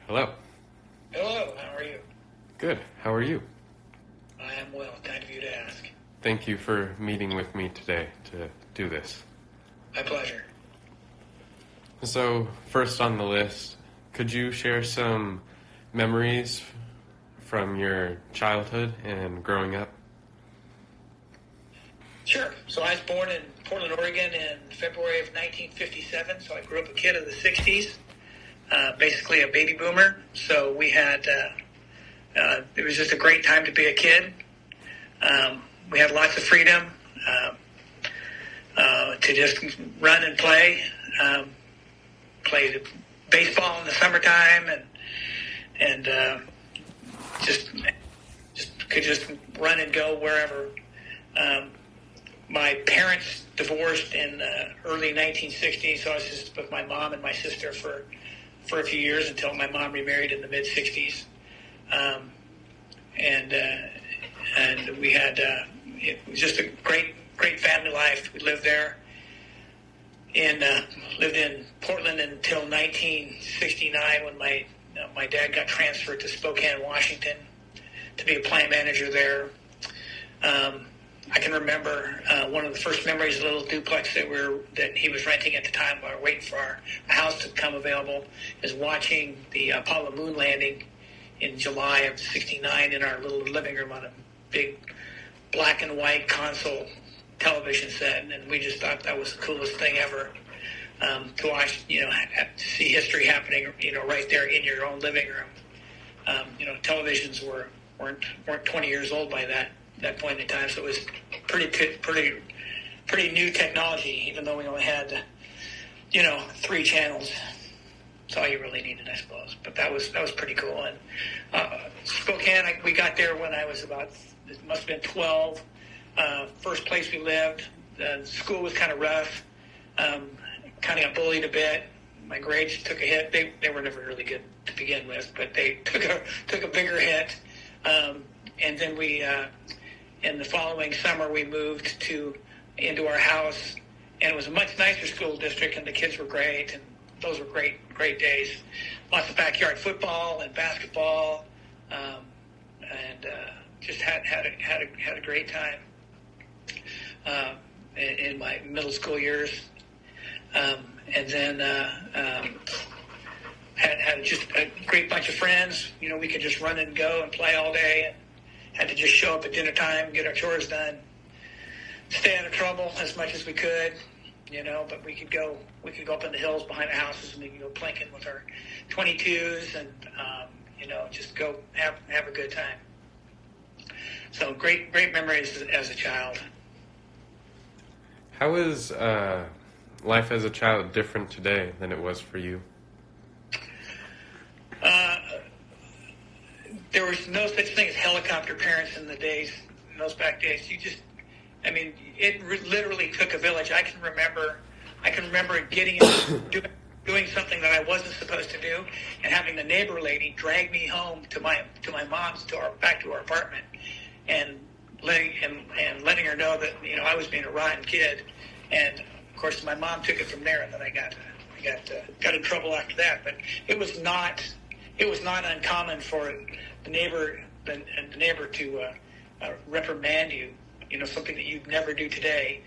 Hello. Hello, how are you? Good. How are you? I am well. Kind of you to ask. Thank you for meeting with me today to do this. My pleasure. So, first on the list, could you share some memories from your childhood and growing up? Sure. So I was born in Portland, Oregon in February of 1957, so I grew up a kid of the 60s, basically a baby boomer. So we had, it was just a great time to be a kid. We had lots of freedom to just run and play. Played baseball in the summertime and just could just run and go wherever. My parents divorced in the early 1960s, so I was just with my mom and my sister for a few years until my mom remarried in the mid 60s. And we had it was just a great family life. We lived there lived in Portland until 1969 when my dad got transferred to Spokane, Washington, to be a plant manager there. I can remember one of the first memories of the little duplex that he was renting at the time while we were waiting for our house to come available is watching the Apollo moon landing in July of '69 in our little living room on a big black and white console television set, and we just thought that was the coolest thing ever to watch. To see history happening, right there in your own living room. Televisions weren't 20 years old by that point in time, so it was pretty new technology, even though we only had 3 channels. That's all you really needed, I suppose. But that was pretty cool. And Spokane, we got there when I was it must have been 12. First place we lived. The school was kind of rough. Kind of got bullied a bit. My grades took a hit. They were never really good to begin with, but they took a bigger hit. And then we, in the following summer, we moved into our house, and it was a much nicer school district, and the kids were great, and those were great days. Lots of backyard football and basketball, and just had a great time in my middle school years, and then had just a great bunch of friends. We could just run and go and play all day, and had to just show up at dinner time, get our chores done, stay out of trouble as much as we could. But we could go up in the hills behind the houses, and we could go planking with our 22s, and just go have a good time. So great memories as a child. How is life as a child different today than it was for you? There was no such thing as helicopter parents in those back days. It literally took a village. I can remember getting doing something that I wasn't supposed to do, and having the neighbor lady drag me home to my mom's back to our apartment, and letting her know that I was being a rotten kid, and of course my mom took it from there, and then I got in trouble after that. But it was not uncommon for the neighbor to reprimand you. Something that you'd never do today.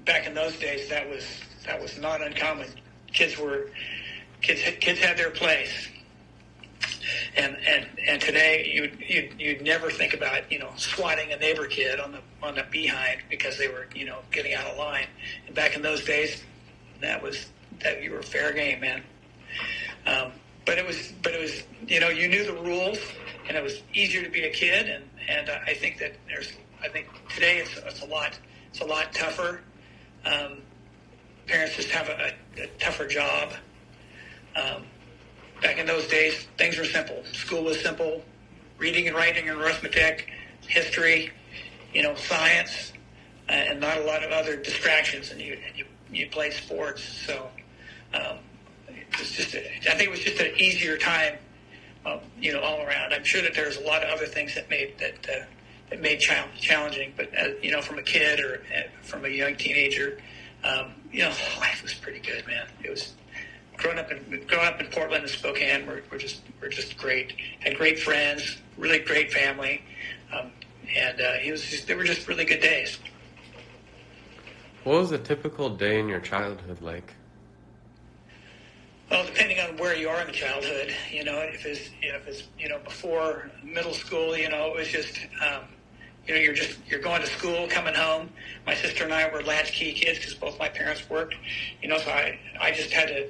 Back in those days, that was not uncommon. Kids had their place, and today you'd never think about swatting a neighbor kid on the behind because they were getting out of line. And back in those days, that you were fair game, man. But it was you knew the rules, and it was easier to be a kid, and I think that today it's a lot tougher. Parents just have a tougher job. Back in those days, things were simple. School was simple. Reading and writing and arithmetic, history, science, and not a lot of other distractions. And you played sports, so I think it was just an easier time, all around. I'm sure that there's a lot of other things that made challenging, but from a kid or from a young teenager, life was pretty good, man. It was growing growing up in Portland and Spokane, we're just great. Had great friends, really great family, and they were just really good days. What was a typical day in your childhood like? Well, depending on where you are in the childhood, if it's before middle school, it was just, you're going to school, coming home. My sister and I were latchkey kids because both my parents worked, so I just had to.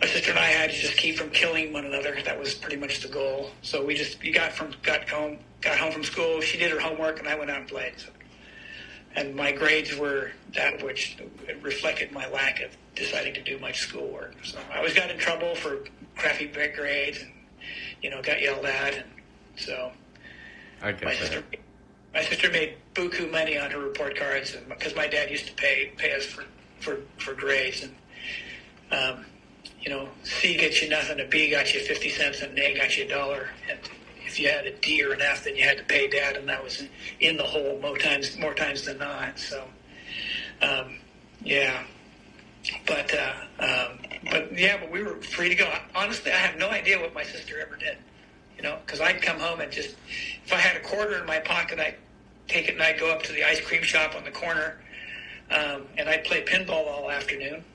My sister and I had to just keep from killing one another. That was pretty much the goal. So we got home from school. She did her homework, and I went out and played. So. And my grades were that which reflected my lack of deciding to do much schoolwork. So I always got in trouble for crappy grades and, got yelled at. And so I get that. My sister made buku money on her report cards because my dad used to pay us for grades. And, C gets you nothing, a B got you 50 cents, and an A got you $1. And if you had a D or an F, then you had to pay Dad, and that was in the hole more times than not. So, yeah. But we were free to go. Honestly, I have no idea what my sister ever did, because I'd come home and just, if I had a quarter in my pocket, I'd take it and I'd go up to the ice cream shop on the corner, and I'd play pinball all afternoon,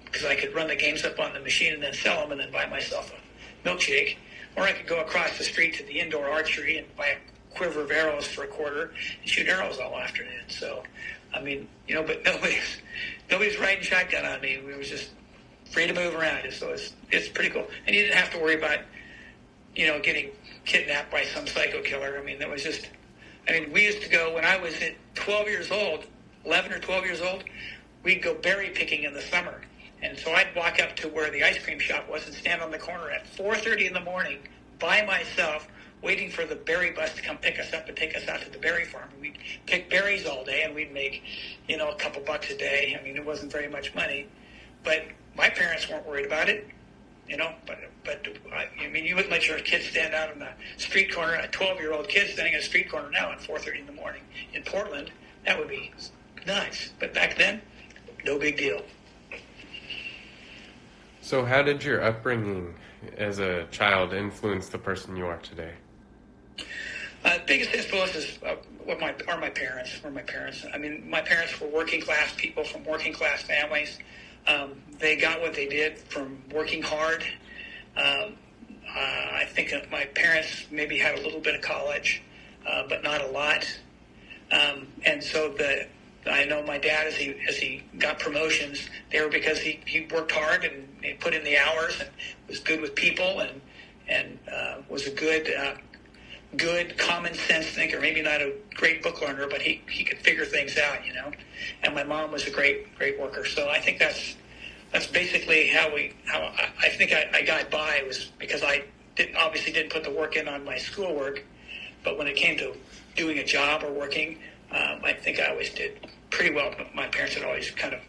because I could run the games up on the machine and then sell them and then buy myself a milkshake. Or I could go across the street to the indoor archery and buy a quiver of arrows for a quarter and shoot arrows all afternoon. So, but nobody's riding shotgun on me. We were just free to move around. So it's pretty cool. And you didn't have to worry about, getting kidnapped by some psycho killer. We used to go, when I was 12 years old, 11 or 12 years old, we'd go berry picking in the summer. And so I'd walk up to where the ice cream shop was and stand on the corner at 4:30 in the morning by myself, waiting for the berry bus to come pick us up and take us out to the berry farm. And we'd pick berries all day, and we'd make, a couple bucks a day. It wasn't very much money. But my parents weren't worried about it, you wouldn't let your kids stand out on the street corner, a 12-year-old kid standing on a street corner now at 4:30 in the morning in Portland. That would be nuts. But back then, no big deal. So how did your upbringing as a child influence the person you are today? The biggest influence is my parents. My parents were working class people from working class families. They got what they did from working hard. I think that my parents maybe had a little bit of college, but not a lot. And so I know my dad, as he got promotions, they were because he worked hard and he put in the hours and was good with people and was a good common sense thinker. Maybe not a great book learner, but he could figure things out, And my mom was a great worker. So I think that's basically how I think I got by, was because I obviously didn't put the work in on my schoolwork, but when it came to doing a job or working, I think I always did pretty well. My parents had always kind of,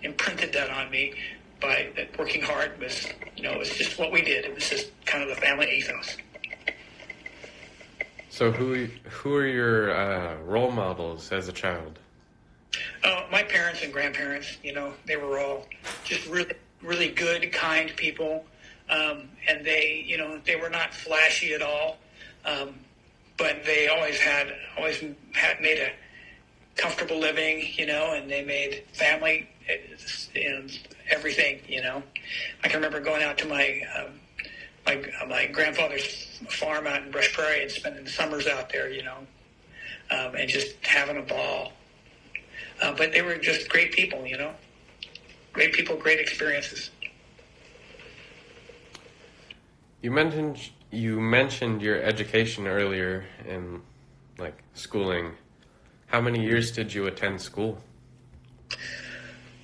imprinted that on me by that working hard was, it was just what we did. It was just kind of the family ethos. So who are your role models as a child? My parents and grandparents, they were all just really, really good, kind people. And they were not flashy at all. But they always had made a comfortable living, and they made family and everything, I can remember going out to my grandfather's farm out in Brush Prairie and spending the summers out there, and just having a ball. But they were just great people, great people, great experiences. You mentioned your education earlier in schooling. How many years did you attend school?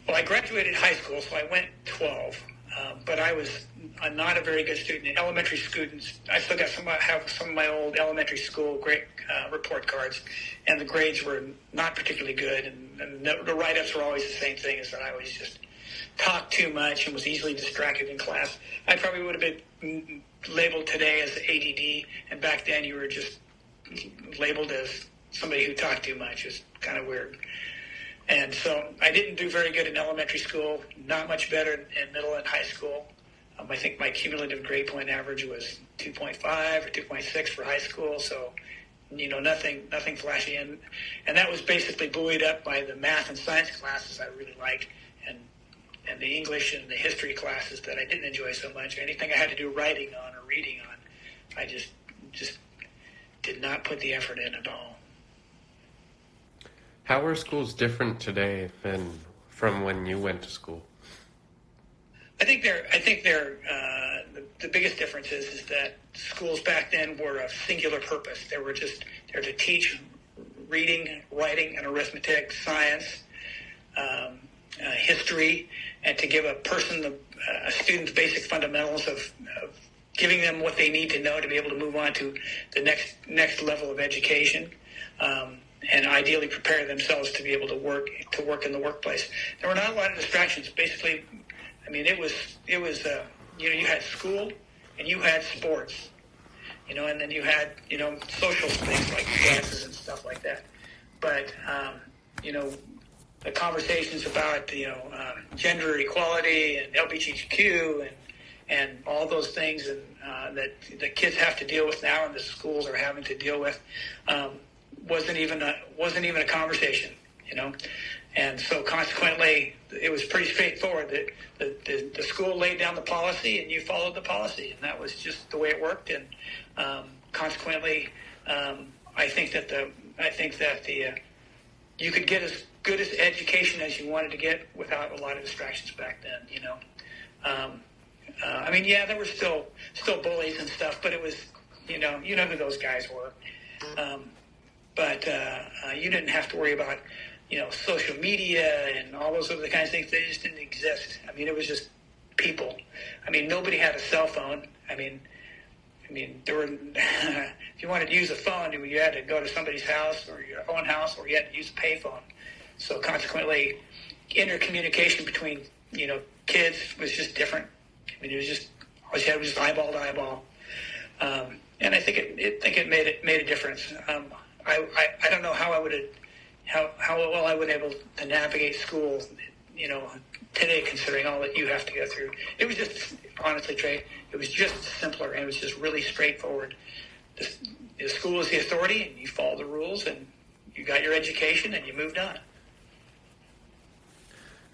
Well, I graduated high school, so I went 12. But I was not a very good student. Elementary students, I still got have some of my old elementary school great report cards, and the grades were not particularly good. And the write-ups were always the same thing, is that I always just talked too much and was easily distracted in class. I probably would have been labeled today as ADD, and back then you were just labeled as somebody who talked too much. It's kind of weird. And so I didn't do very good in elementary school, not much better in middle and high school. I think my cumulative grade point average was 2.5 or 2.6 for high school, so nothing flashy. And that was basically buoyed up by the math and science classes I really liked, and the English and the history classes that I didn't enjoy so much. Anything I had to do writing on or reading on, I just did not put the effort in at all. How are schools different today than from when you went to school? I think the biggest difference is that schools back then were of singular purpose. They were there to teach reading, writing, and arithmetic, science, history, and to give a student basic fundamentals of giving them what they need to know to be able to move on to the next level of education, and ideally prepare themselves to be able to work in the workplace. There were not a lot of distractions. Basically, I mean, it was you had school and you had sports, and then you had social things like dances and stuff like that. But the conversations about gender equality and LGBTQ and all those things that the kids have to deal with now and the schools are having to deal with wasn't even a conversation, And so consequently, it was pretty straightforward that the school laid down the policy and you followed the policy, and that was just the way it worked. And consequently, I think that you could get as good as education as you wanted to get without a lot of distractions back then. I mean, yeah, there were still bullies and stuff, but it was you know who those guys were. But you didn't have to worry about social media and all those other kinds of things. They just didn't exist. I mean, it was just people. I mean, nobody had a cell phone. I mean, there were. If you wanted to use a phone, you had to go to somebody's house or your own house, or you had to use a payphone. So consequently, intercommunication between kids was just different. I mean, it was just all you had was just eyeball to eyeball, and I think it made a difference. I don't know how well I would able to navigate school, today, considering all that you have to go through. It was just, honestly, Trey, it was just simpler, and it was just really straightforward. The school is the authority, and you follow the rules, and you got your education, and you moved on.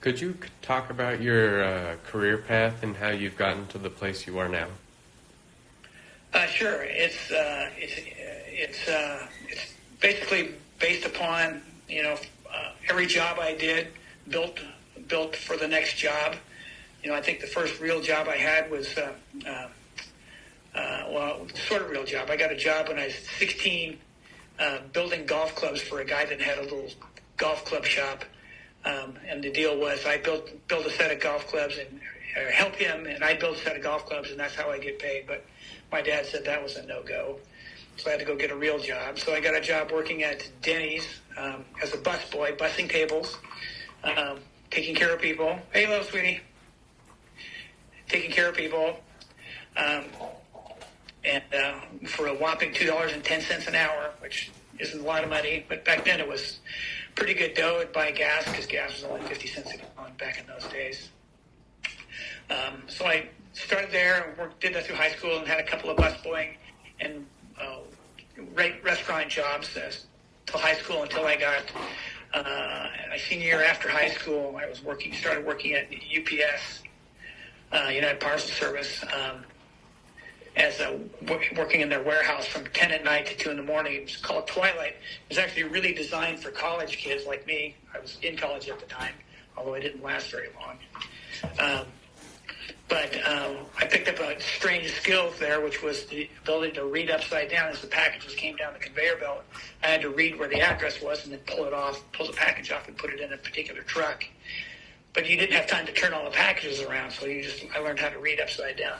Could you talk about your career path and how you've gotten to the place you are now? Sure. It's basically based upon every job I did built for the next job. I think the first real job I had was sort of real job. I got a job when I was 16, building golf clubs for a guy that had a little golf club shop. And the deal was I built a set of golf clubs and help him, and I built a set of golf clubs, and that's how I get paid. But my dad said that was a no-go. So I had to go get a real job. So I got a job working at Denny's as a busboy, bussing tables, taking care of people. Hey, hello, sweetie. Taking care of people. And for a whopping $2.10 an hour, which isn't a lot of money, but back then it was pretty good dough. I'd buy gas because gas was only 50 cents a gallon back in those days. So I started there and did that through high school and had a couple of busboying and restaurant jobs till high school until I got my senior year after high school. I started working at UPS, United Parcel Service, as working in their warehouse from 10 at night to 2 in the morning. It was called Twilight. It was actually really designed for college kids like me. I was in college at the time, although I didn't last very long. But I picked up a strange skill there, which was the ability to read upside down as the packages came down the conveyor belt. I had to read where the address was and then pull the package off and put it in a particular truck. But you didn't have time to turn all the packages around, so I learned how to read upside down,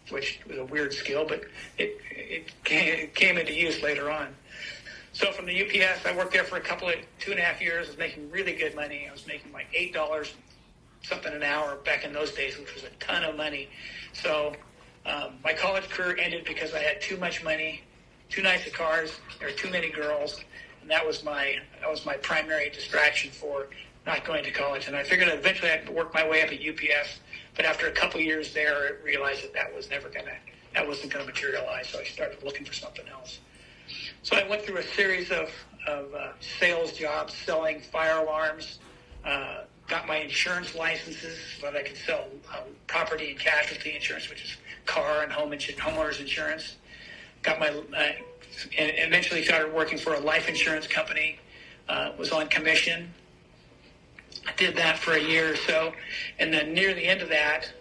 which was a weird skill, but it came into use later on. So from the UPS, I worked there for 2.5 years. I was making really good money. I was making like $8 something an hour back in those days, which was a ton of money. So my college career ended because I had too much money, too nice of cars, there were too many girls, and that was my primary distraction for not going to college. And I figured eventually I'd work my way up at UPS. But after a couple years there, I realized that wasn't going to materialize. So I started looking for something else. So I went through a series of sales jobs, selling fire alarms, got my insurance licenses so that I could sell property and casualty insurance, which is car and homeowners insurance. Got my and eventually started working for a life insurance company. Was on commission. I did that for a year or so, and then near the end of that,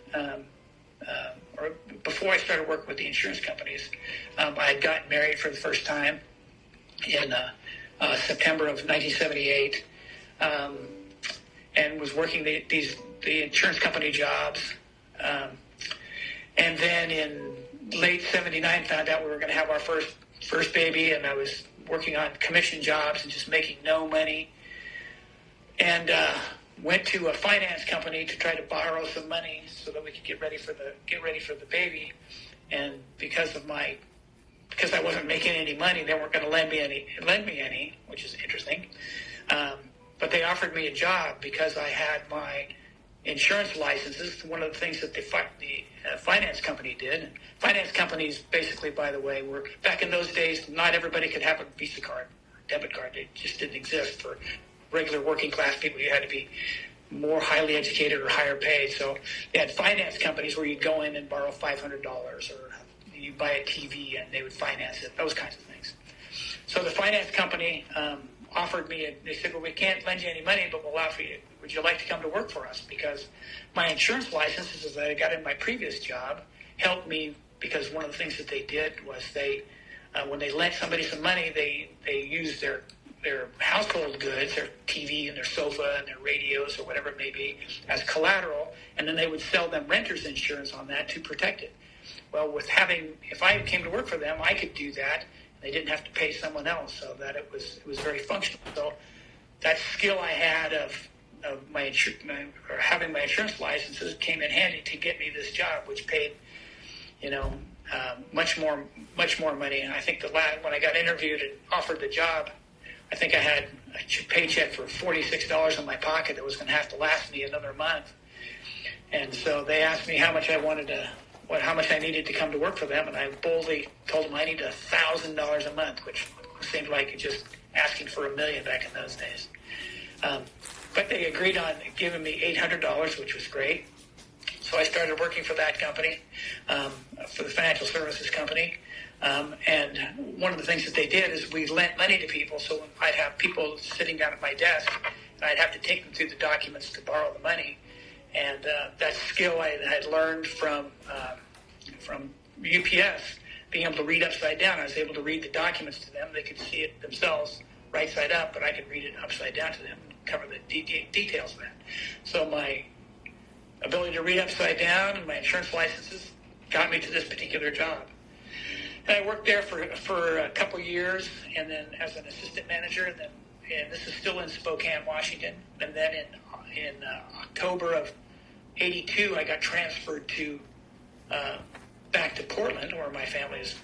or before I started working with the insurance companies, I had gotten married for the first time in September of 1978, and was working the insurance company jobs, and then in late '79 found out we were going to have our first baby, and I was working on commission jobs and just making no money, and went to a finance company to try to borrow some money so that we could get ready for the baby. And because I wasn't making any money, they weren't going to lend me any, which is interesting. But they offered me a job because I had my insurance licenses. One of the things that the finance company did. Finance companies, basically, by the way, were back in those days. Not everybody could have a Visa card, debit card. It just didn't exist for regular working class people. You had to be more highly educated or higher paid. So they had finance companies where you'd go in and borrow $500, or you buy a TV and they would finance it. Those kinds of things. So the finance company offered me. They said, "Well, we can't lend you any money, but we'll offer you. Would you like to come to work for us?" Because my insurance licenses that I got in my previous job helped me, because one of the things that they did was when they lent somebody some money, they used their household goods, their TV and their sofa and their radios or whatever it may be, as collateral, and then they would sell them renter's insurance on that to protect it. Well, if I came to work for them, I could do that. They didn't have to pay someone else, so that it was very functional. So that skill I had of having my insurance licenses came in handy to get me this job, which paid, much more money. And I think when I got interviewed and offered the job, I think I had a paycheck for $46 in my pocket that was going to have to last me another month. And so they asked me how much I needed to come to work for them, and I boldly told them I need $1,000 a month, which seemed like just asking for $1 million back in those days. But they agreed on giving me $800, which was great. So I started working for that company, for the financial services company. And one of the things that they did is we lent money to people. So I'd have people sitting down at my desk, and I'd have to take them through the documents to borrow the money. And that skill I had learned from UPS, being able to read upside down. I was able to read the documents to them. They could see it themselves right side up, but I could read it upside down to them and cover the details of that. So my ability to read upside down and my insurance licenses got me to this particular job. And I worked there for a couple years, and then as an assistant manager, and this is still in Spokane, Washington. And then in October of '82, I got transferred to back to Portland, where my family's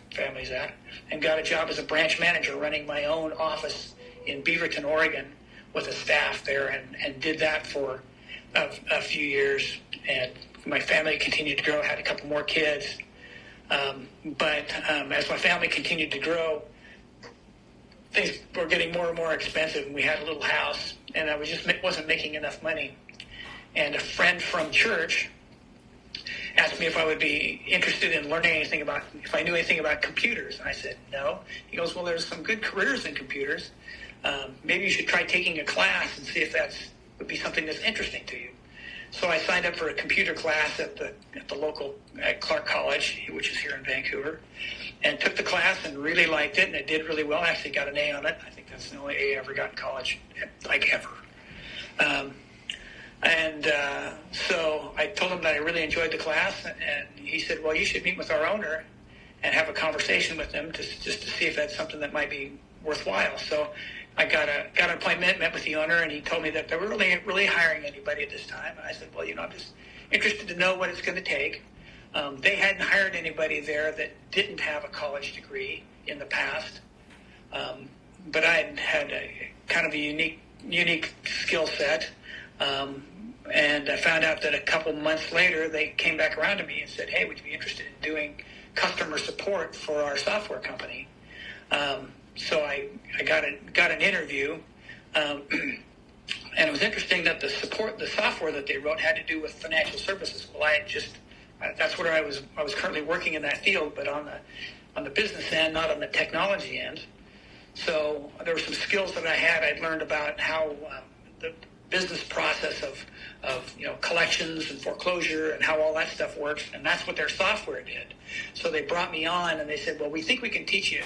at, and got a job as a branch manager, running my own office in Beaverton, Oregon, with a staff there, and did that for a few years. And my family continued to grow. Had a couple more kids. But as my family continued to grow, things were getting more and more expensive, and we had a little house, and I wasn't making enough money. And a friend from church asked me if I would be interested in learning if I knew anything about computers. And I said, no. He goes, well, there's some good careers in computers. Maybe you should try taking a class and see if would be something that's interesting to you. So I signed up for a computer class at the local Clark College, which is here in Vancouver, and took the class and really liked it, and I did really well. I actually got an A on it. I think that's the only A I ever got in college, like ever. So I told him that I really enjoyed the class, and he said, well, you should meet with our owner and have a conversation with him just to see if that's something that might be worthwhile. So I got an appointment, met with the owner, and he told me that they were really hiring anybody at this time. And I said, well, I'm just interested to know what it's going to take. They hadn't hired anybody there that didn't have a college degree in the past, but I had a kind of a unique skill set. And I found out that a couple months later, they came back around to me and said, "Hey, would you be interested in doing customer support for our software company?" So I got an interview, and it was interesting that the software that they wrote had to do with financial services. Well, that's where I was currently working in that field, but on the business end, not on the technology end. So there were some skills that I had. I'd learned about how the business process of collections and foreclosure and how all that stuff works, and that's what their software did. So they brought me on and they said, "Well, we think we can teach you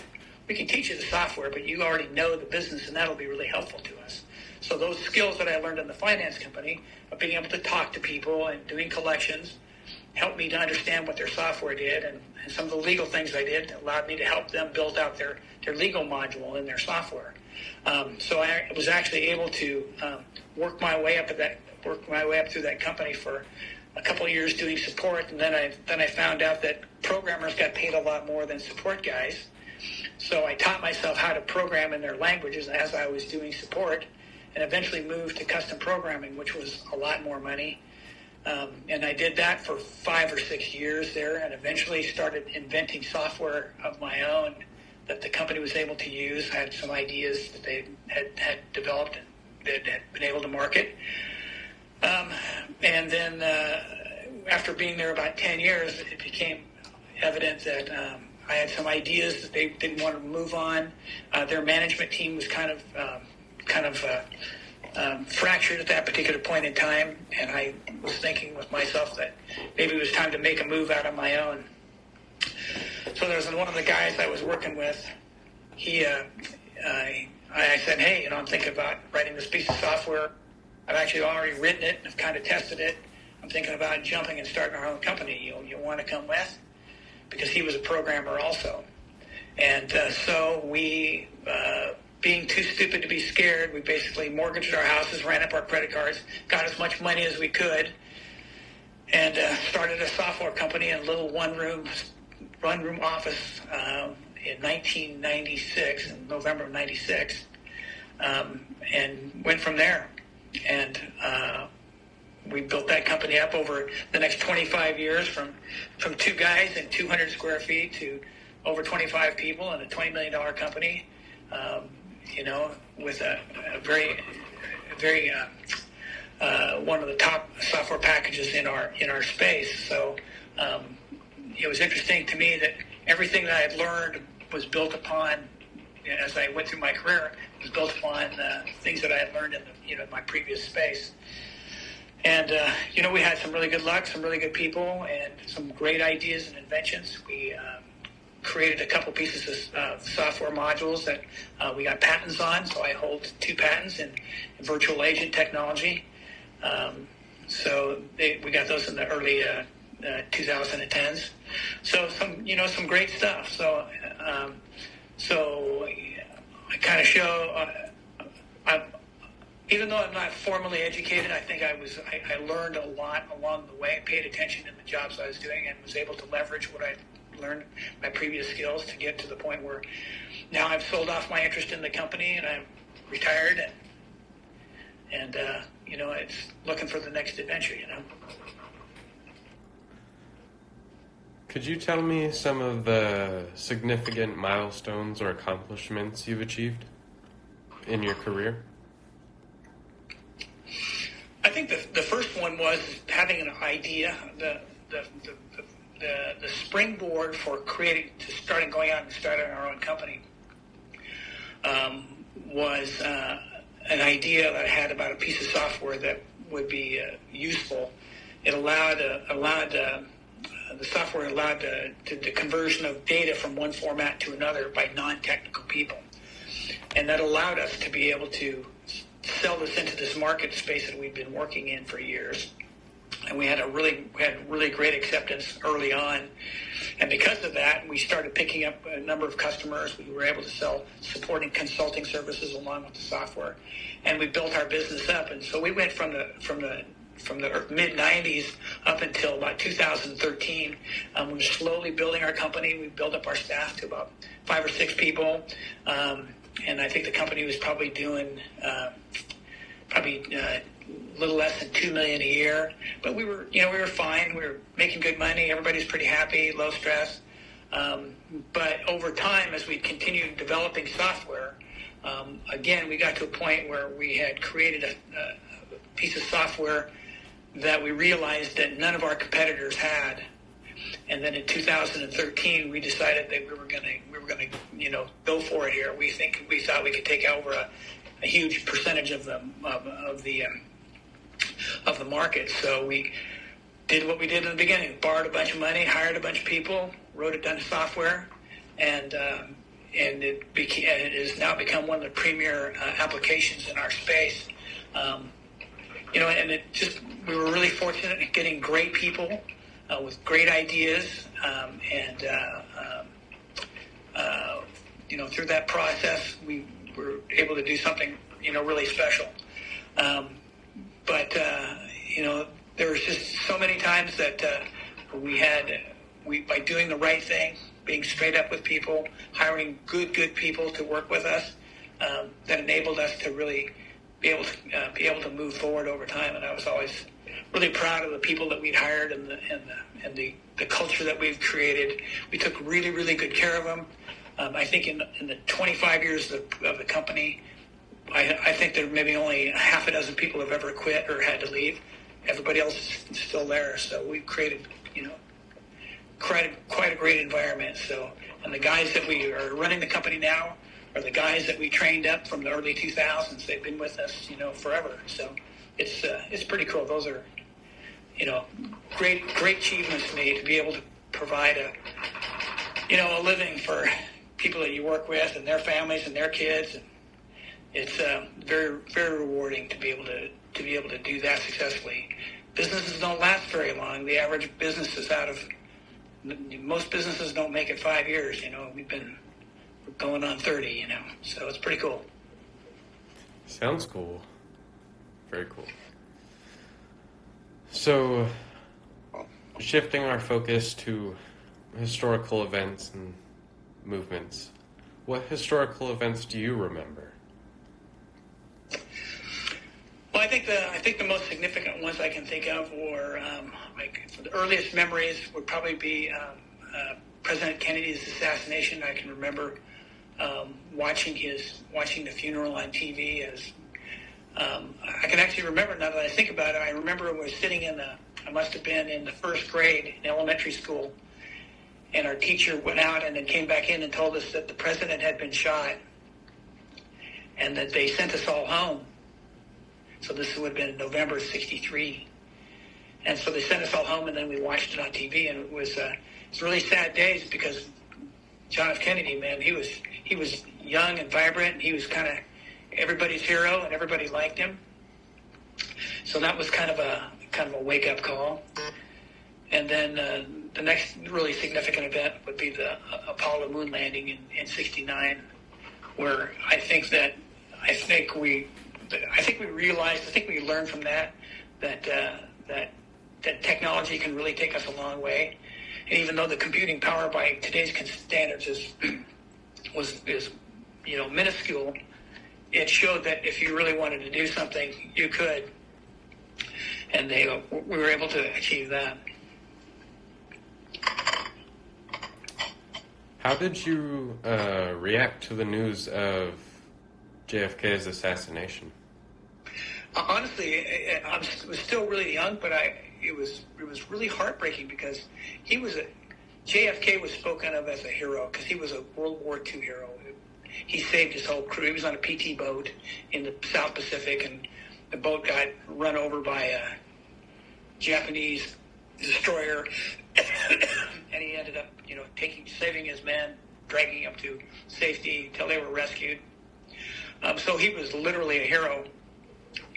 the software, but you already know the business, and that'll be really helpful to us." So those skills that I learned in the finance company of being able to talk to people and doing collections helped me to understand what their software did, and some of the legal things I did allowed me to help them build out their legal module in their software. So I was actually able to work my way up through that company for a couple of years doing support, and then I found out that programmers got paid a lot more than support guys. So I taught myself how to program in their languages as I was doing support, and eventually moved to custom programming, which was a lot more money. And I did that for 5 or 6 years there, and eventually started inventing software of my own that the company was able to use. I had some ideas that they had developed and that had been able to market. And then after being there about 10 years, it became evident that I had some ideas that they didn't want to move on. Their management team was kind of fractured at that particular point in time, and I was thinking with myself that maybe it was time to make a move out on my own. So there was one of the guys I was working with. I said, "Hey, I'm thinking about writing this piece of software. I've actually already written it and I've kind of tested it. I'm thinking about jumping and starting our own company. You want to come with?" Because he was a programmer also. And so we, being too stupid to be scared, we basically mortgaged our houses, ran up our credit cards, got as much money as we could, and started a software company in a little one-room office in 1996, in November of 96, and went from there. And we built that company up over the next 25 years from 2 guys and 200 square feet to over 25 people and a $20 million company, with a very, very one of the top software packages in our space. So it was interesting to me that everything that I had learned was built upon, as I went through my career, was built upon things that I had learned in my previous space. And, we had some really good luck, some really good people, and some great ideas and inventions. We created a couple pieces of software modules that we got patents on. So I hold 2 patents in virtual agent technology. We got those in the early 2010s. So some great stuff. So I kind of show. Even though I'm not formally educated, I think I learned a lot along the way, paid attention in the jobs I was doing, and was able to leverage what I learned, my previous skills, to get to the point where now I've sold off my interest in the company and I'm retired, and it's looking for the next adventure. Could you tell me some of the significant milestones or accomplishments you've achieved in your career? I think the first one was having an idea. The springboard for going out and starting our own company was an idea that I had about a piece of software that would be useful. It allowed the software allowed the conversion of data from one format to another by non-technical people, and that allowed us to be able to sell this into this market space that we've been working in for years. And we had really great acceptance early on. And because of that, we started picking up a number of customers. We were able to sell support and consulting services along with the software. And we built our business up. And so we went from the mid-90s up until about 2013. We were slowly building our company. We built up our staff to about 5 or 6 people. And I think the company was probably doing a little less than $2 million a year, but we were fine. We were making good money. Everybody's pretty happy, low stress. But over time, as we continued developing software, again, we got to a point where we had created a piece of software that we realized that none of our competitors had. And then in 2013, we decided that we were going to go for it here. We thought we could take over a huge percentage of the market. So we did what we did in the beginning: borrowed a bunch of money, hired a bunch of people, wrote a ton of software, and it has now become one of the premier applications in our space. And we were really fortunate in getting great people with great ideas, through that process, we were able to do something, really special. But there was just so many times that by doing the right thing, being straight up with people, hiring good people to work with us, that enabled us to really be able to move forward over time. And I was always really proud of the people that we'd hired and the culture that we've created. We took really, really good care of them. I think in the 25 years of the company, I think there maybe only half a dozen people have ever quit or had to leave. Everybody else is still there. So we've created, quite a great environment. So, and the guys that we are running the company now are the guys that we trained up from the early 2000s. They've been with us, forever. So it's pretty cool. Those are, great achievements to me, to be able to provide a living for people that you work with and their families and their kids. And it's very, very rewarding to be able to do that successfully. Businesses don't last very long. The average business is most businesses don't make it 5 years. We're going on 30. So it's pretty cool. Sounds cool. Very cool. So, shifting our focus to historical events and movements, what historical events do you remember? Well, I think the most significant ones I can think of were the earliest memories would probably be President Kennedy's assassination. I can remember watching the funeral on TV. I can actually remember, now that I think about it, I remember I was sitting I must have been in the first grade in elementary school, and our teacher went out and then came back in and told us that the president had been shot and that they sent us all home. So this would have been in November of '63. And so they sent us all home, and then we watched it on TV, and it was really sad days, because John F. Kennedy, man, he was young and vibrant, and he was kind of everybody's hero, and everybody liked him. So that was kind of a wake-up call. And then the next really significant event would be the Apollo moon landing in '69, where I think we realized, I think we learned from that technology can really take us a long way. And even though the computing power by today's standards is minuscule, it showed that if you really wanted to do something, you could. And we were able to achieve that. How did you react to the news of JFK's assassination? Honestly, I was still really young, but it was really heartbreaking, because JFK was spoken of as a hero, because he was a World War II hero. He saved his whole crew. He was on a PT boat in the South Pacific, and the boat got run over by a Japanese destroyer, and he ended up, saving his men, dragging them to safety until they were rescued. So he was literally a hero,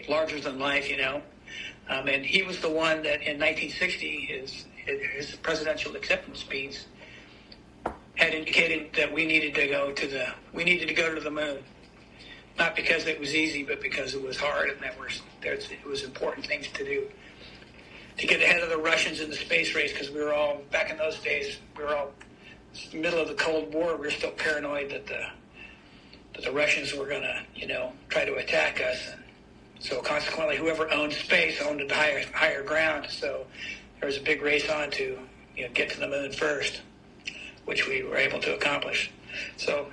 larger than life, and he was the one that in 1960, his presidential acceptance speech had indicated that we needed to go to the moon, not because it was easy, but because it was hard, and it was important things to do to get ahead of the Russians in the space race, because we were all, back in those days, in the middle of the Cold War. We were still paranoid that the Russians were going to, try to attack us. So consequently, whoever owned space owned the higher ground. So there was a big race on to get to the moon first, which we were able to accomplish. So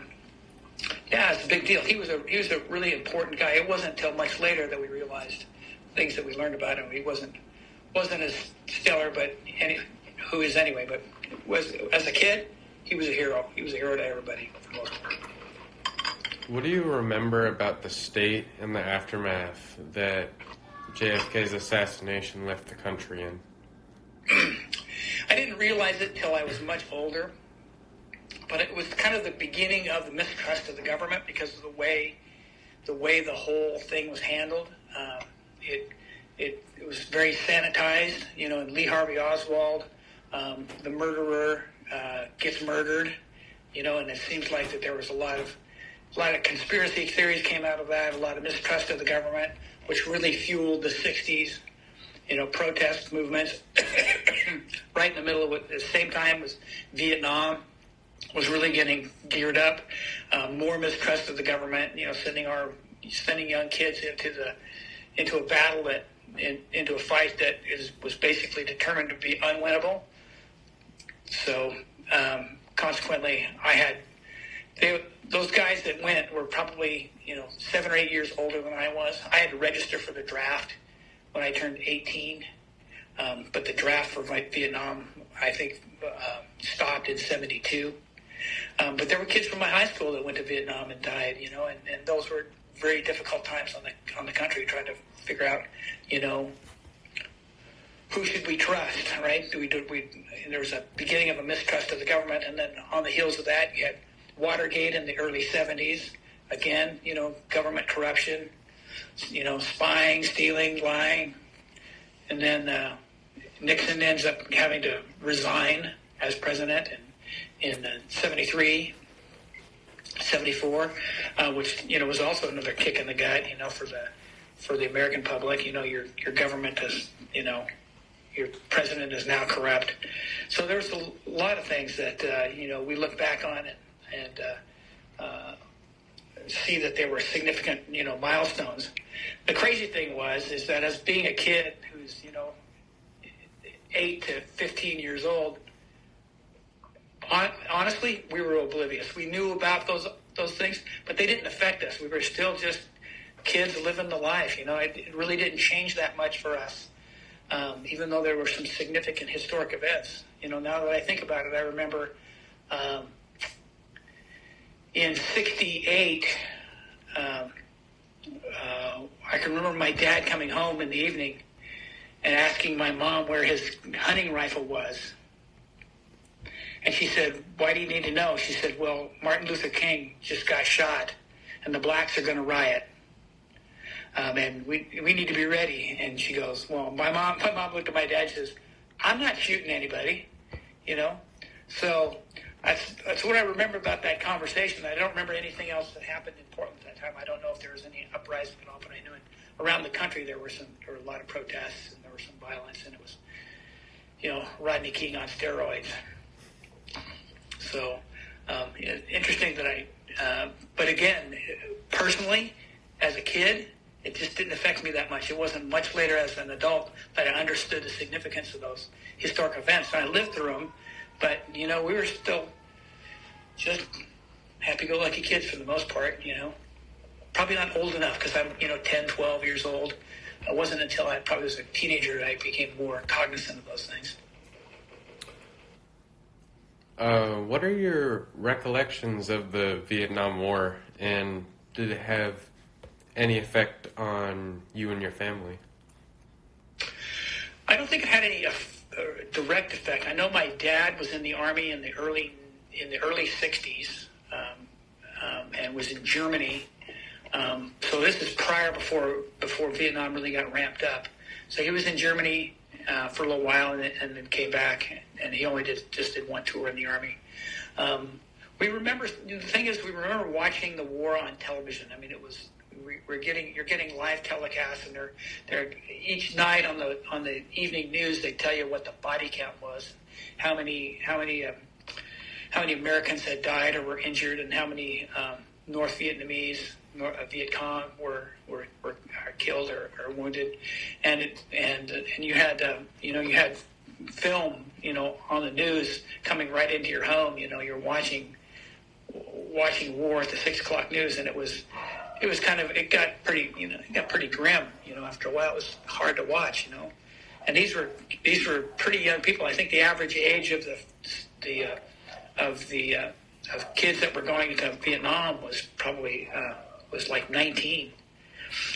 yeah, it's a big deal. He was a really important guy. It wasn't until much later that we realized things that we learned about him. He wasn't as stellar, but who is anyway. But was as a kid, he was a hero. He was a hero to everybody for the most part. What do you remember about the state and the aftermath that JFK's assassination left the country in? I didn't realize it till I was much older, but it was kind of the beginning of the mistrust of the government because of the way the whole thing was handled. It was very sanitized, and Lee Harvey Oswald, the murderer, gets murdered, and it seems like that there was a lot of conspiracy theories came out of that, a lot of mistrust of the government, which really fueled the 60s, protest movements. Right in the middle of it, at the same time as Vietnam was really getting geared up. More mistrust of the government, sending young kids into a battle into a fight that was basically determined to be unwinnable. So consequently, those guys that went were probably 7 or 8 years older than I was. I had to register for the draft when I turned 18, but the draft for Vietnam, I think, stopped in '72. But there were kids from my high school that went to Vietnam and died, and those were very difficult times on the country trying to figure out, who should we trust, right? There was a beginning of a mistrust of the government, and then on the heels of that, you had Watergate in the early 70s. Again, government corruption, spying, stealing, lying. And then Nixon ends up having to resign as president in 73, 74, which, was also another kick in the gut, for the American public. Your government is, your president is now corrupt. So there's a lot of things that, we look back on and see that there were significant, milestones. The crazy thing is that as being a kid who's, 8 to 15 years old, honestly, we were oblivious. We knew about those things, but they didn't affect us. We were still just kids living the life. It really didn't change that much for us, even though there were some significant historic events. Now that I think about it, I remember in '68, I can remember my dad coming home in the evening and asking my mom where his hunting rifle was. And she said, "Why do you need to know?" She said, "Well, Martin Luther King just got shot, and the blacks are going to riot. And we need to be ready." And she goes, "Well, my mom looked at my dad and says, 'I'm not shooting anybody,' So that's what I remember about that conversation. I don't remember anything else that happened in Portland at that time. I don't know if there was any uprising at all, but I knew around the country there were a lot of protests and there was some violence, and it was, Rodney King on steroids. So interesting that but again, personally, as a kid, it just didn't affect me that much. It wasn't much later as an adult that I understood the significance of those historic events. And I lived through them, but, we were still just happy-go-lucky kids for the most part, Probably not old enough because I'm, 10, 12 years old. It wasn't until I probably was a teenager that I became more cognizant of those things. What are your recollections of the Vietnam War, and did it have any effect on you and your family? I don't think it had any direct effect. I know my dad was in the Army in the early 60s and was in Germany. So this is before Vietnam really got ramped up. So he was in Germany for a little while and then came back, and he only did one tour in the Army. We remember we remember watching the war on television. I mean, it was you're getting live telecasts, and they're each night on the evening news they tell you what the body count was, how many Americans had died or were injured, and how many North Vietnamese, Viet Cong were killed or wounded, and you had you had film on the news coming right into your home. You're watching war at the 6 o'clock news, and it got pretty grim. After a while, it was hard to watch. And these were pretty young people. I think the average age of of kids that were going to Vietnam was probably was like 19.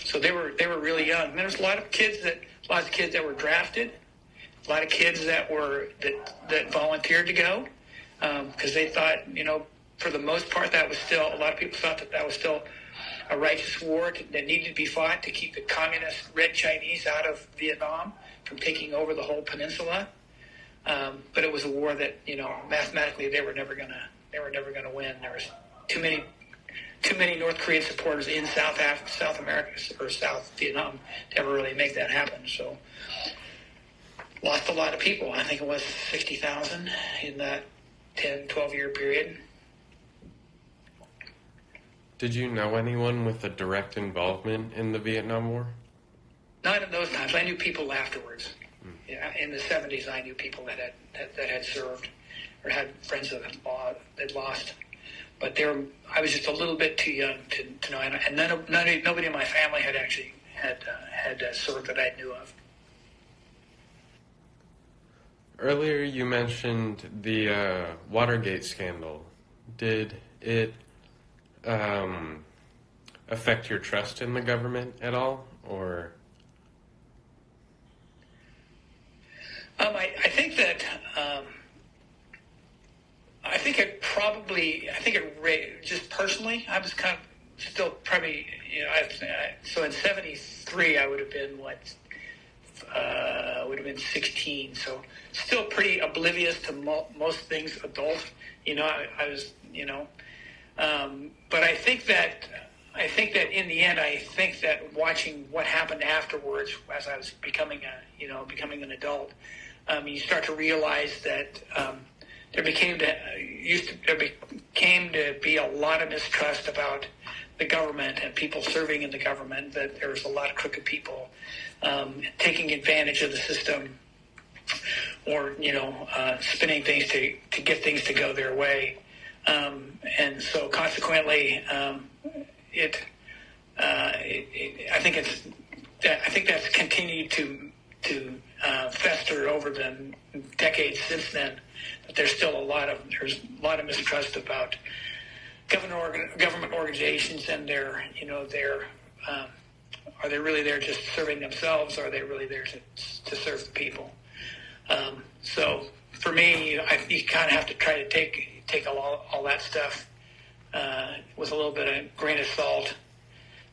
So they were really young. And there was a lot of kids that were drafted, a lot of kids that volunteered to go because they thought, for the most part, that was still, a lot of people thought that was still a righteous war that needed to be fought to keep the communist Red Chinese out of Vietnam from taking over the whole peninsula. But it was a war that, mathematically they were never gonna win. There was too many North Korean supporters in South America or South Vietnam to ever really make that happen. So lost a lot of people. I think it was 60,000 in that 10, 12-year period. Did you know anyone with a direct involvement in the Vietnam War? Not in those times. I knew people afterwards. Yeah, in the 70s, I knew people that had served or had friends that had lost. But I was just a little bit too young to know. And nobody in my family had actually had served that I knew of. Earlier, you mentioned the Watergate scandal. Did it affect your trust in the government at all, or? I think that just personally, I was kind of still probably, so in 73, I would have been 16, so still pretty oblivious to most things adult. I was, but I think that in the end, I think that watching what happened afterwards, as I was becoming an adult, you start to realize that there became to be a lot of mistrust about the government and people serving in the government. That there was a lot of crooked people taking advantage of the system, or spinning things to get things to go their way, and so consequently, I think that's continued to fester over the decades since then. That there's a lot of mistrust about government organizations and their are they really there just serving themselves, or are they really there to serve the people? So for me, you kind of have to try to take all that stuff with a little bit of grain of salt.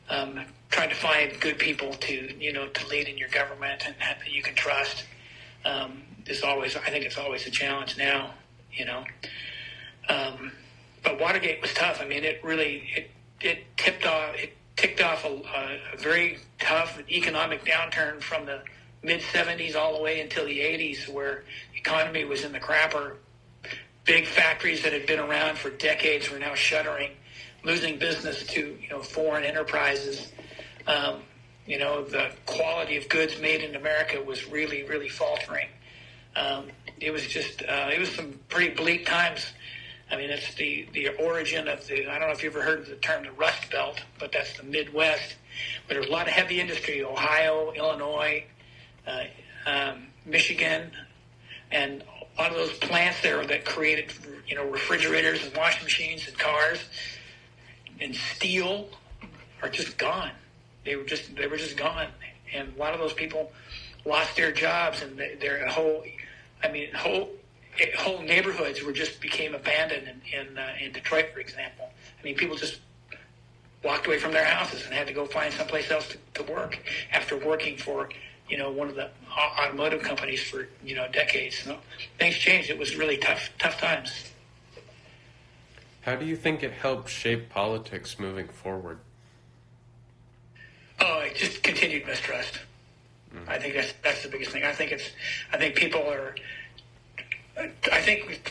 Trying to find good people to lead in your government and that you can trust is always, I think it's always a challenge now, But Watergate was tough. I mean, it ticked off a very tough economic downturn from the mid-'70s all the way until the '80s, where the economy was in the crapper. Big factories that had been around for decades were now shuttering, losing business to foreign enterprises. The quality of goods made in America was really, really faltering. It was some pretty bleak times. I mean, it's the origin of I don't know if you've ever heard of the term the Rust Belt, but that's the Midwest, where there's a lot of heavy industry, Ohio, Illinois, Michigan, and a lot of those plants there that created, refrigerators and washing machines and cars and steel are just gone. They were just gone, and a lot of those people lost their jobs, and whole neighborhoods became abandoned in Detroit, for example. I mean, people just walked away from their houses and had to go find someplace else to work after working for one of the automotive companies for decades. So things changed. It was really tough times. How do you think it helped shape politics moving forward? Oh, it just continued mistrust. Mm-hmm. I think that's the biggest thing. I think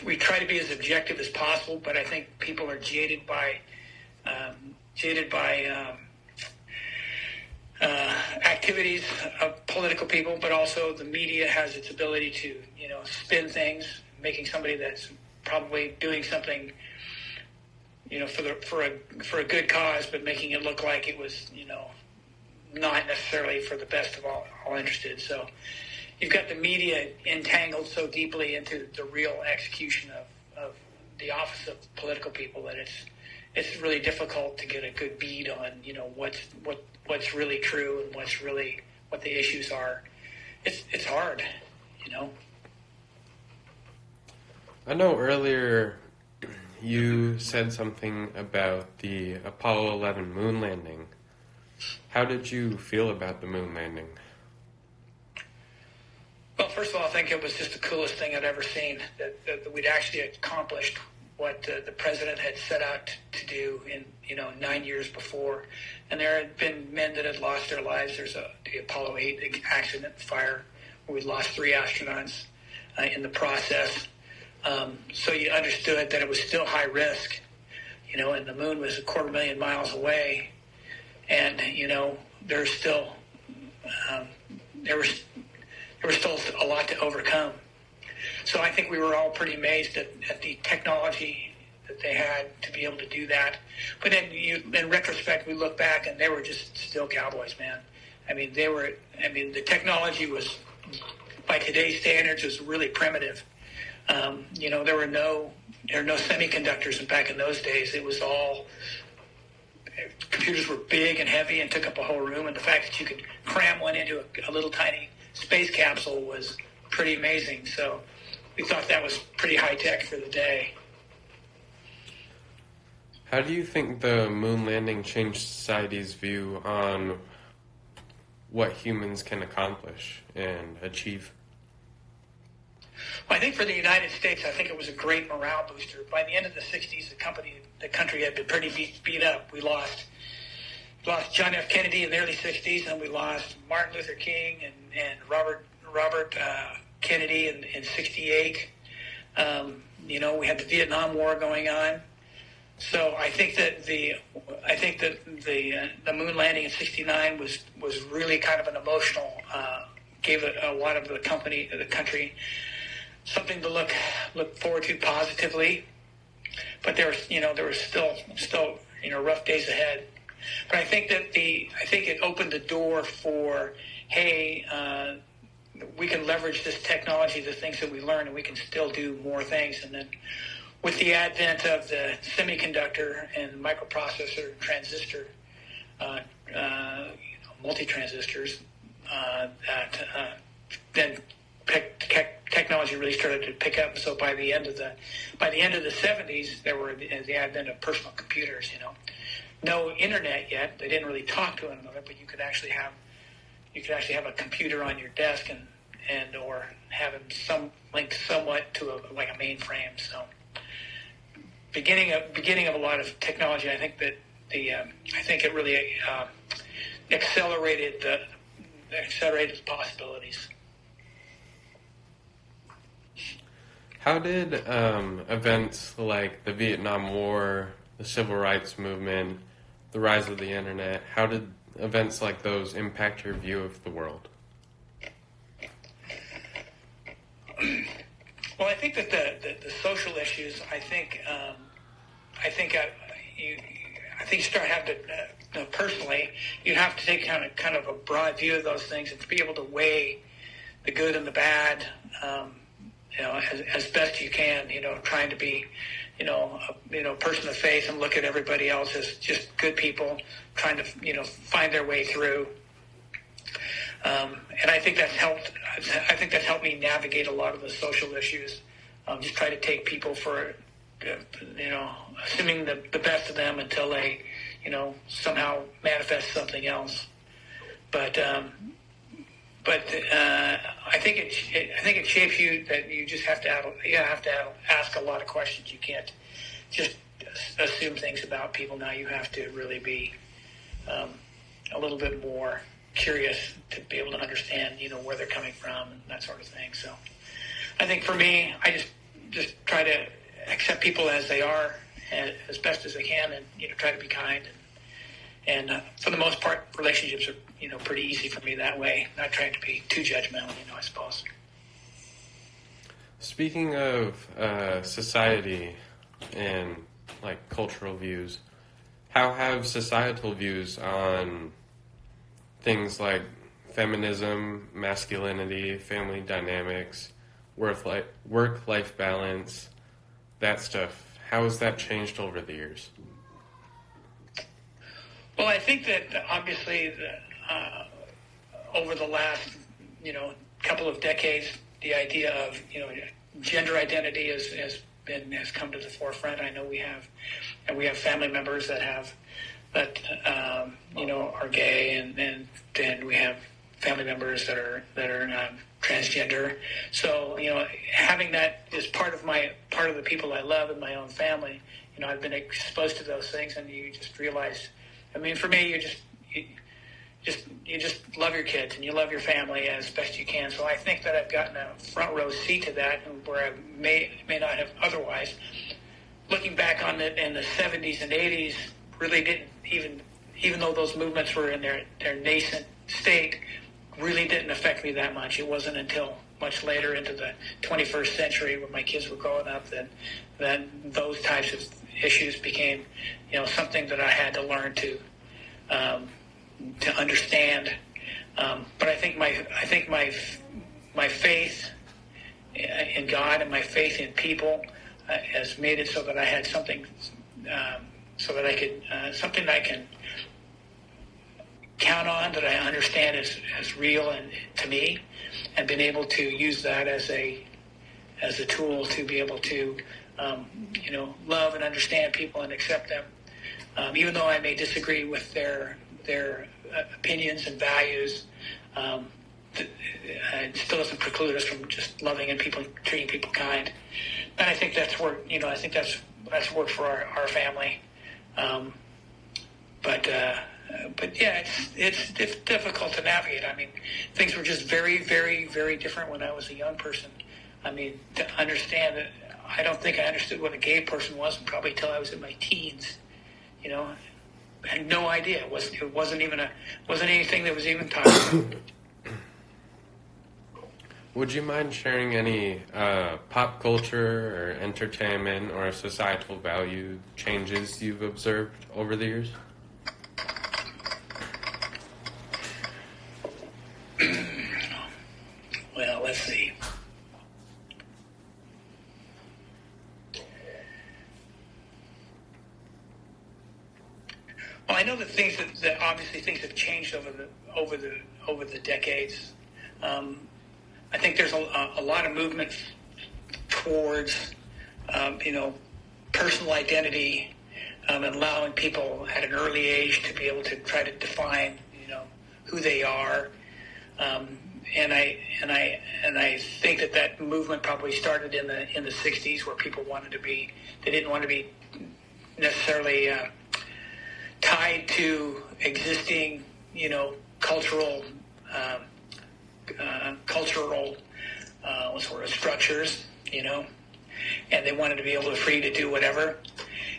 we try to be as objective as possible, but I think people are jaded by jaded by activities of political people, but also the media has its ability to, spin things, making somebody that's probably doing something, for a good cause, but making it look like it was, not necessarily for the best of all interested. So you've got the media entangled so deeply into the real execution of the office of political people that it's really difficult to get a good bead on, what's really true and what the issues are. It's hard, I know earlier you said something about the Apollo 11 moon landing. How did you feel about the moon landing? Well, first of all, I think it was just the coolest thing I'd ever seen, that we'd actually accomplished what the president had set out to do in 9 years before. And there had been men that had lost their lives. There's the Apollo 8 accident fire where we lost 3 astronauts in the process. So you understood that it was still high risk, and the moon was 250,000 miles away. And, there's still, there was still a lot to overcome. So I think we were all pretty amazed at the technology that they had to be able to do that. But then in retrospect, we look back and they were just still cowboys, man. The technology was, by today's standards, was really primitive. There were no semiconductors back in those days. It was all, computers were big and heavy and took up a whole room. And the fact that you could cram one into a little tiny space capsule was pretty amazing. So we thought that was pretty high tech for the day. How do you think the moon landing changed society's view on what humans can accomplish and achieve? Well, I think for the United States, I think it was a great morale booster. By the end of the 60s, the country had been pretty beat up. We lost John F. Kennedy in the early 60s, and we lost Martin Luther King and Robert Kennedy in 68. We had the Vietnam War going on. So I think that the moon landing in '69 was really kind of an emotional, gave a lot of the country something to look forward to positively. But there was still rough days ahead. But I think it opened the door for, hey, we can leverage this technology, the things that we learn, and we can still do more things. And then with the advent of the semiconductor and microprocessor and transistor, multi-transistors, then technology really started to pick up. So by the end of the 70s, there were the advent of personal computers. No internet yet. They didn't really talk to one another, but you could actually have a computer on your desk and or have them linked somewhat to a mainframe. So beginning of a lot of technology. I think that I think it really accelerated the possibilities. How did events like the Vietnam War, the Civil Rights Movement, the rise of the internet, how did events like those impact your view of the world? Well, I think that the social issues, I think you start having to, personally, you have to take kind of a broad view of those things and to be able to weigh the good and the bad, as best you can, trying to be, a person of faith and look at everybody else as just good people trying to, find their way through. And I think that's helped me navigate a lot of the social issues. Just try to take people for, assuming the best of them until they, somehow manifest something else. But I think it shapes you, that you just have to ask a lot of questions. You can't just assume things about people. Now you have to really be a little bit more curious to be able to understand, where they're coming from and that sort of thing. So I think for me, I just try to accept people as they are as best as I can, and try to be kind And for the most part, relationships are pretty easy for me that way. Not trying to be too judgmental, I suppose. Speaking of society and like cultural views, how have societal views on things like feminism, masculinity, family dynamics, work-life balance, that stuff, how has that changed over the years? Well, I think that obviously over the last, couple of decades, the idea of, gender identity has come to the forefront. I know we have family members that are gay, and we have family members that are transgender. So, having that is part of the people I love in my own family. I've been exposed to those things, and you just realize. I mean, for me, you just love your kids and you love your family as best you can. So I think that I've gotten a front row seat to that, where I may not have otherwise. Looking back on it in the 70s and 80s, really didn't even though those movements were in their nascent state, really didn't affect me that much. It wasn't until much later into the 21st century, when my kids were growing up, that those types of issues became, something that I had to learn to understand. But I think my faith in God and my faith in people has made it so that I had something, so that I could something that I can count on, that I understand as real and to me, and been able to use that as a tool to be able to love and understand people and accept them, even though I may disagree with their opinions and values. It still doesn't preclude us from just loving and treating people kind. And I think that's worked. I think that's worked for our family. But yeah, it's difficult to navigate. I mean, things were just very, very, very different when I was a young person. I mean, to understand that, I don't think I understood what a gay person was probably till I was in my teens. I had no idea. It wasn't anything that was even talked about. Would you mind sharing any pop culture or entertainment or societal value changes you've observed over the years? Well, let's see. Well, I know that that obviously things have changed over the decades. I think there's a lot of movement towards personal identity, and allowing people at an early age to be able to try to define who they are. And I think that movement probably started in the 60s, where people they didn't want to be necessarily tied to existing, cultural structures, and they wanted to be able to free to do whatever.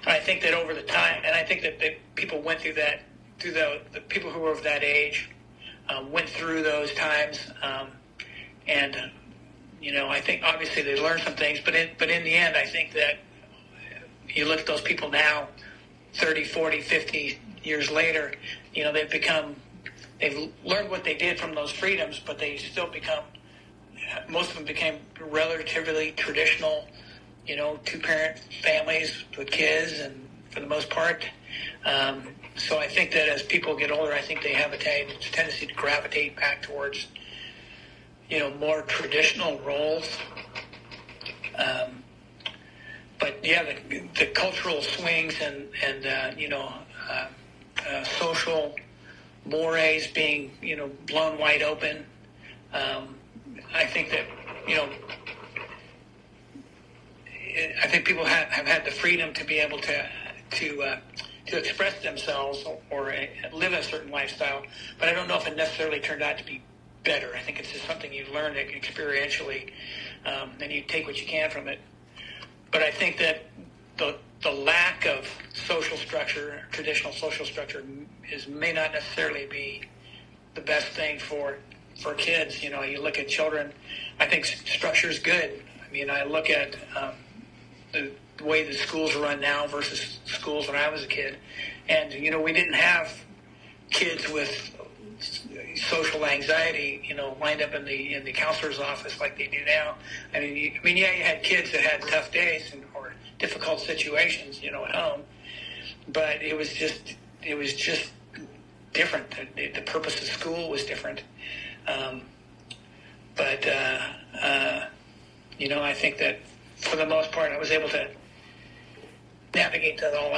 And I think that over the time, and I think that people went through that, the people who were of that age went through those times, and I think obviously they learned some things, but in the end, I think that you look at those people now, 30, 40, 50 years later, they've learned what they did from those freedoms, but they still most of them became relatively traditional, two-parent families with kids, and for the most part. So I think that as people get older, I think they have a tendency to gravitate back towards, more traditional roles. But yeah, the cultural swings and social mores being, blown wide open. I think that, I think people have had the freedom to be able to express themselves or live a certain lifestyle, but I don't know if it necessarily turned out to be better. I think it's just something you learn experientially, and you take what you can from it. But I think that the lack of social structure, traditional social structure, may not necessarily be the best thing for kids. You know, you look at children. I think structure is good. I mean, I look at the way the schools are run now versus schools when I was a kid, and you know, we didn't have kids with social anxiety, you know, lined up in the counselor's office like they do now. I mean, yeah, you had kids that had tough days or difficult situations, you know, at home, but it was just different. The purpose of school was different. You know, I think that for the most part, I was able to navigate all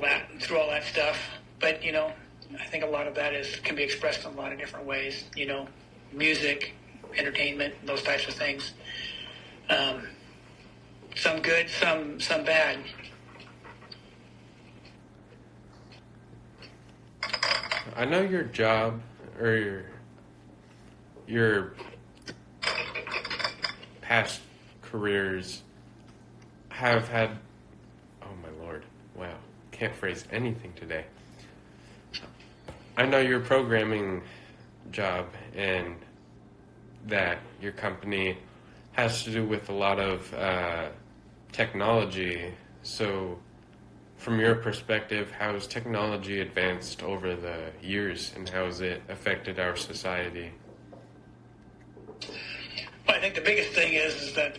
that through all that stuff. But you know, I think a lot of that can be expressed in a lot of different ways. You know, music, entertainment, those types of things. Some good, some bad. I know your job or your past careers have had, oh my lord, wow, can't phrase anything today. I know your programming job and that your company has to do with a lot of technology. So from your perspective, how has technology advanced over the years and how has it affected our society? Well, I think the biggest thing is that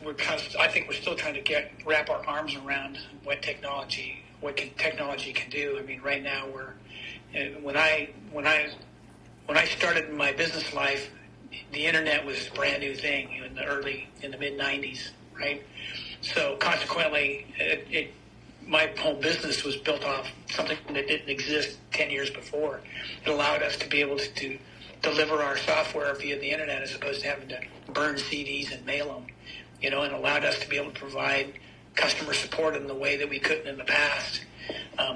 I think we're still trying to wrap our arms around what technology can do. I mean, right now when I started my business life, the internet was a brand new thing in the mid '90s, right? So consequently, my whole business was built off something that didn't exist 10 years before. It allowed us to be able to deliver our software via the internet as opposed to having to burn CDs and mail them, you know, and allowed us to be able to provide customer support in the way that we couldn't in the past.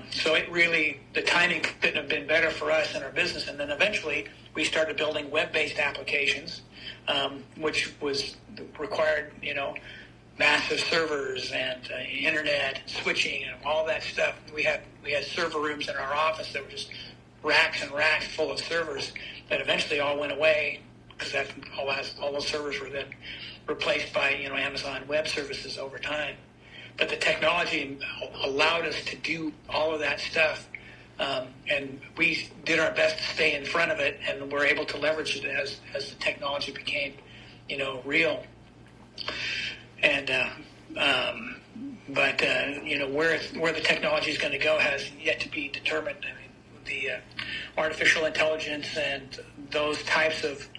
So the timing couldn't have been better for us in our business. And then eventually we started building web-based applications, which required, you know, massive servers and internet switching and all that stuff. We had server rooms in our office that were just racks and racks full of servers that eventually all went away because all those servers were then replaced by, you know, Amazon Web Services over time. But the technology allowed us to do all of that stuff, and we did our best to stay in front of it, and we're able to leverage it as the technology became, you know, real. And you know, where the technology is going to go has yet to be determined. I mean, the artificial intelligence and those types of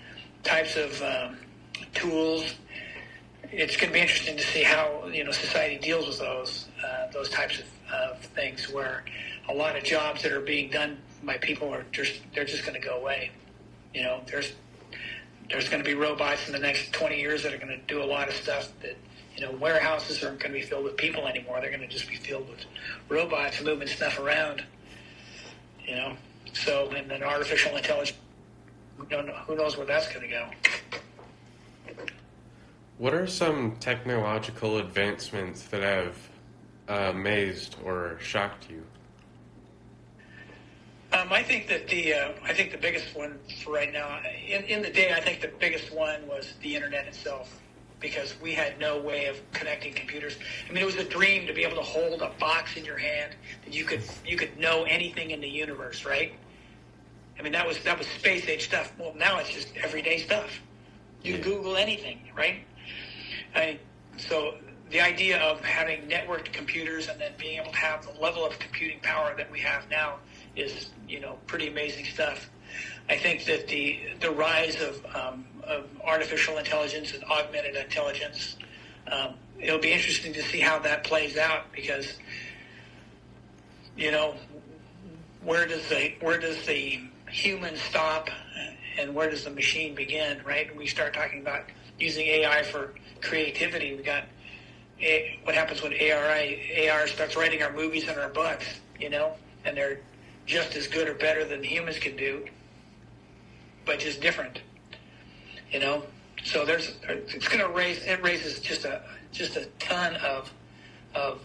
tools. It's going to be interesting to see how, you know, society deals with those types of things, where a lot of jobs that are being done by people they're just going to go away. You know, there's going to be robots in the next 20 years that are going to do a lot of stuff that, you know, warehouses aren't going to be filled with people anymore. They're going to just be filled with robots moving stuff around. You know, so and then artificial intelligence. Who knows where that's going to go. What are some technological advancements that have amazed or shocked you? I think that the biggest one for right now, in the day, I think the biggest one was the internet itself, because we had no way of connecting computers. I mean, it was a dream to be able to hold a box in your hand that you could know anything in the universe, right? I mean, that was space age stuff. Well, now it's just everyday stuff. You can Google anything, right? So the idea of having networked computers and then being able to have the level of computing power that we have now is, you know, pretty amazing stuff. I think that the rise of artificial intelligence and augmented intelligence, it'll be interesting to see how that plays out, because, you know, where does the human stop and where does the machine begin, right? When we start talking about using AI for creativity, we got what happens when AR starts writing our movies and our books, you know, and they're just as good or better than humans can do, but just different, you know. So it raises just a ton of of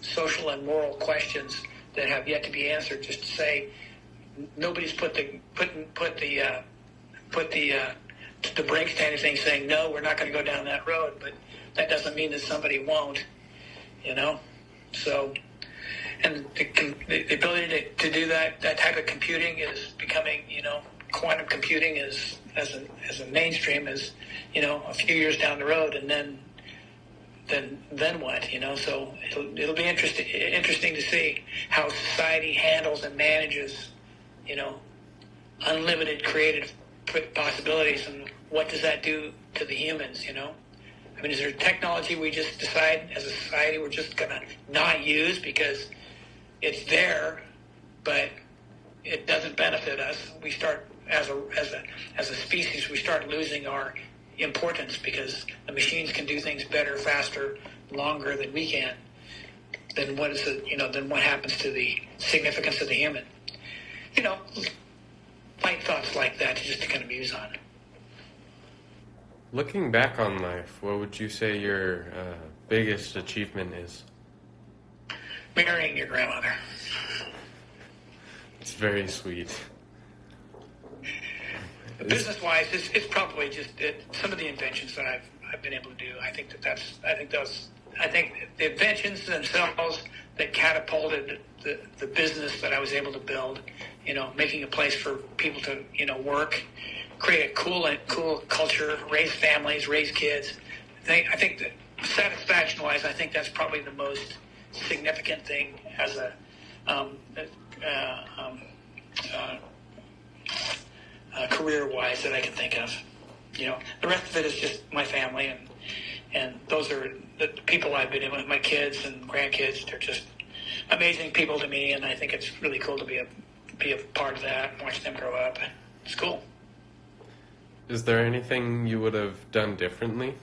social and moral questions that have yet to be answered. Just to say, nobody's put the brakes to anything, saying no, we're not going to go down that road. But that doesn't mean that somebody won't, you know. So, and the ability to do that type of computing is becoming, you know, quantum computing is as a mainstream is, you know, a few years down the road, and then what, you know? So it'll be interesting to see how society handles and manages, you know, unlimited creative possibilities, and what does that do to the humans, you know? I mean, is there technology we just decide as a society we're just going to not use because it's there, but it doesn't benefit us? We start as a species, we start losing our importance because the machines can do things better, faster, longer than we can. Then what is it? You know, then what happens to the significance of the human? You know, light thoughts like that just to kind of muse on. Looking back on life, what would you say your biggest achievement is? Marrying your grandmother. It's very sweet. Business-wise, it's probably just some of the inventions that I've been able to do. I think the inventions themselves that catapulted the business that I was able to build. You know, making a place for people to, you know, work, create a cool culture, raise families, raise kids. I think that satisfaction-wise, I think that's probably the most significant thing as a career-wise that I can think of. You know, the rest of it is just my family, and those are the people I've been in with, my kids and grandkids. They're just amazing people to me, and I think it's really cool to be a part of that and watch them grow up. It's cool. Is there anything you would have done differently?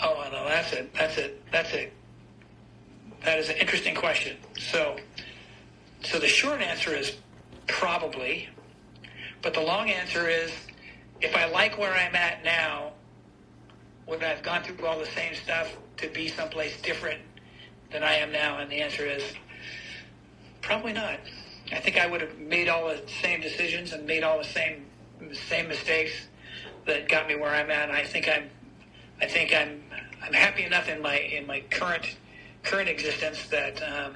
Oh, no, that is an interesting question. So the short answer is probably, but the long answer is, if I like where I'm at now, would I have gone through all the same stuff to be someplace different than I am now? And the answer is probably not. I think I would have made all the same decisions and made all the same mistakes that got me where I'm at. And I think I'm happy enough in my current existence that I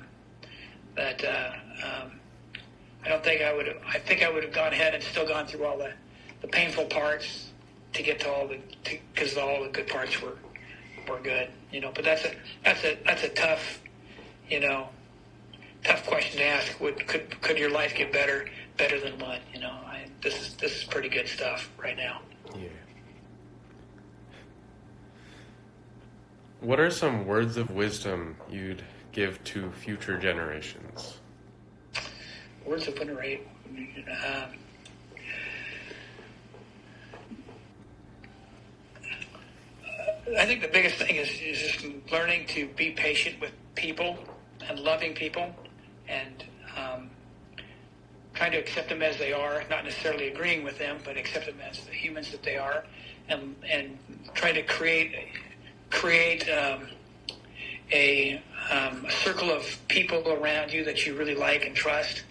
don't think I would have. I think I would have gone ahead and still gone through all the painful parts to get to because all the good parts were good, you know. But that's a tough, you know, tough question to ask. Could your life get better than what, you know? This is pretty good stuff right now. Yeah. What are some words of wisdom you'd give to future generations? Words of wisdom. I think the biggest thing is just learning to be patient with people and loving people, and trying to accept them as they are, not necessarily agreeing with them, but accept them as the humans that they are, and try to create a circle of people around you that you really like and trust.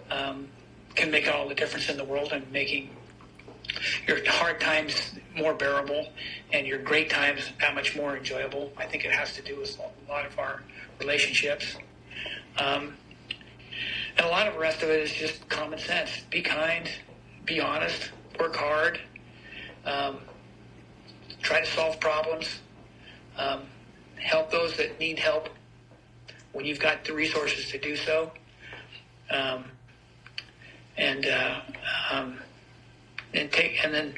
Can make all the difference in the world, and making your hard times more bearable and your great times that much more enjoyable. I think it has to do with a lot of our relationships. And a lot of the rest of it is just common sense. Be kind, be honest, work hard, try to solve problems, help those that need help when you've got the resources to do so. And then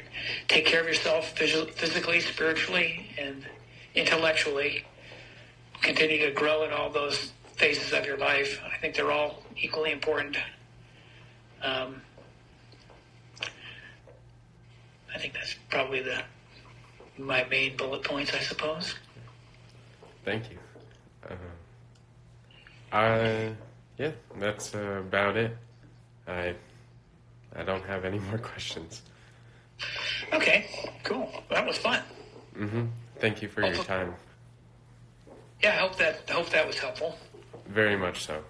take care of yourself physically, spiritually, and intellectually. Continue to grow in all those phases of your life. I think they're all equally important. I think that's probably my main bullet points, I suppose. Thank you. Yeah, that's about it. I don't have any more questions. Okay, cool. That was fun. Thank you for your time. Yeah. Yeah, I hope that was helpful. Very much so.